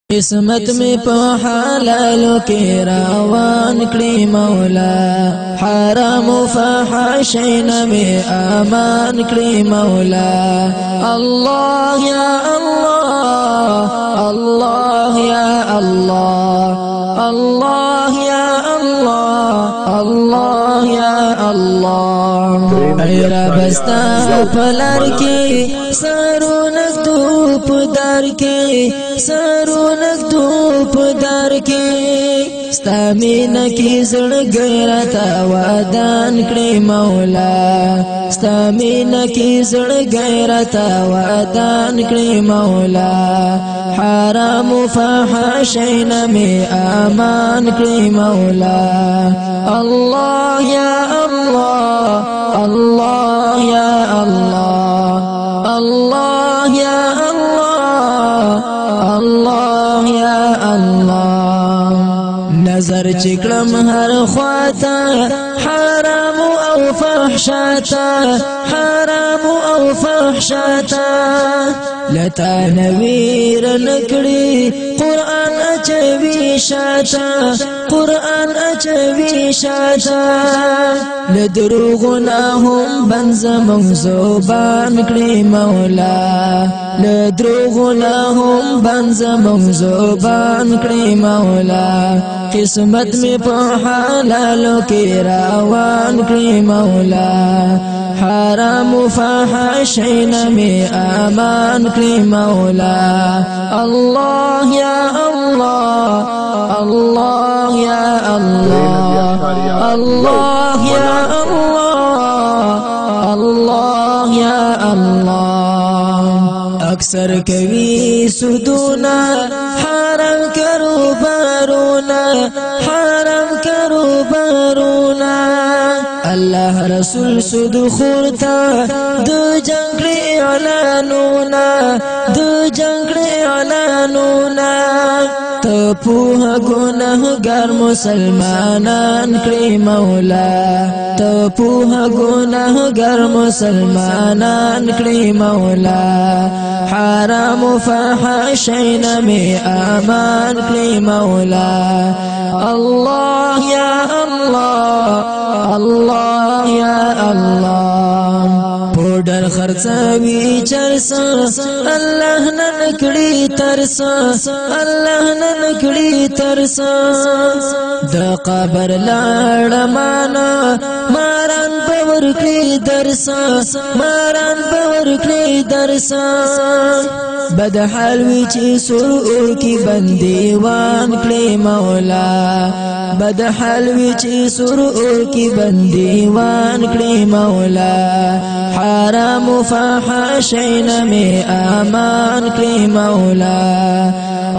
قسمت میں پا حلالو کی راوان کری مولا حرام و فحاشین میں آمان کری مولا اللہ یا اللہ اللہ یا اللہ اللہ یا اللہ اللہ یا اللہ ایرا بستا پلار کی سرونک دوپ دار کی سرونک دوپ دار کی ستامین کی زڑ غیرتا وعدان کری مولا ستامین کی زڑ غیرتا وعدان کری مولا حرام و فحاشین میں آمان کری مولا اللہ یا اللہ اللہ یا اللہ اللہ یا اللہ اللہ یا اللہ نظر چکرم ہر خواتا حرام او فحشاتا حرام او فحشاتا لتا نویر نکڑی قرآن اچوی شاتا قرآن اچوی شاتا لدروغنا هم بنزمون زوبان کری مولا لدروغنا هم بنزمون زوبان کری مولا قسمت میں پا حلالو کی راوان کری مولا حرام و فحاشین میں آمان کری مولا اللہ یا اللہ اللہ یا اللہ اللہ یا اللہ اللہ یا اللہ اکثر کبھی سدونا حرام کرو بارونا حرام کرو بارونا اللہ رسول سود خورتا دو جنگل اعلانونا دو جنگل اعلانونا تپوہ گناہ گر مسلمانان کری مولا تپوہ گناہ گر مسلمانان کری مولا حرام و فحاشین میں آمان کری مولا اللہ یا اللہ اللہ یا اللہ پوڈر خرڅوي چرسا الله ننکړي ترسا الله ننکړي ترسا د قبر لاړ مانا ماران باور کړی درسا ماران باور کړی درسا بد حال وی چې سرور کی بندیوان کړی مولا بد حال وی چې سرور کی بندیوان کړی مولا حرام و فحاشین میں آمان کری مولا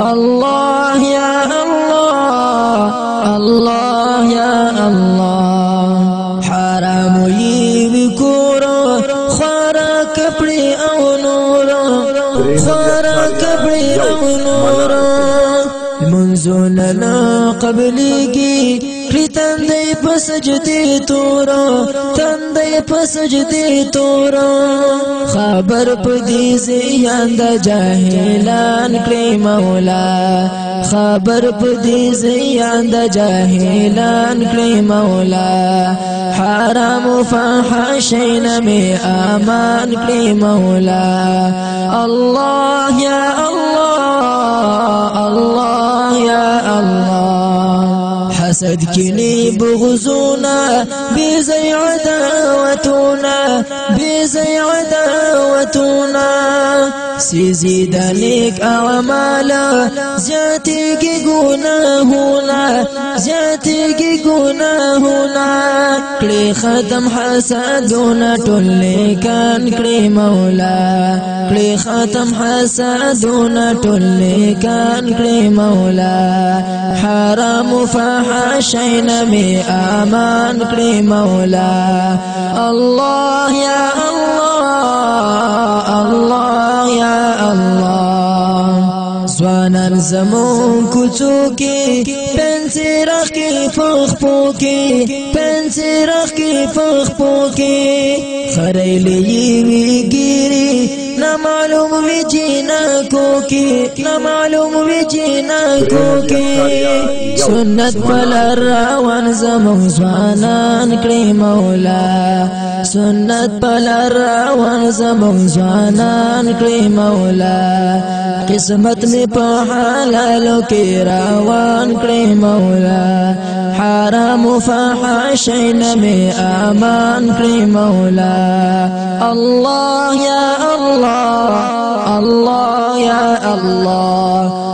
اللہ یا اللہ اللہ یا اللہ حرام یوی کورو خورا کپڑی او نورو خورا کپڑی او نورو منزوننا قبلی کی کری تندی پسجدی تورو تندی پسجدی تورو خبر پدی زیان دا جاہلان کری مولا خبر پدی زیان دا جاہلان کری مولا حرام و فحاشین میں آمان کری مولا اللہ یا اللہ اللہ یا اللہ حسد کنی بغزونا بیزی عداوتونا بیزی عداوتونا سیزی دلیک اعمالا زیادی کی گناہونا زیادی کی گناہونا کڑی ختم حسدونا ٹولی کان کڑی مولا کڑی ختم حسدونا ٹولی کان کڑی مولا حرام و فحاشین میں آمان کری مولا اللہ یا اللہ اللہ یا اللہ زوانان زمون کچو کی پنسی رخ کی فخ پوکی پنسی رخ کی فخ پوکی خریلی وی گیری معلوم وی جنکو کی معلوم وی جنکو کی سنت پلر روان زمون ځوانان کړی مولا سنت پلر روان زمون ځوانان کړی مولا قسمت می په حلالو کې روان کړی مولا حرام فحاشین می امان کړی مولا الله یا الله الله یا الله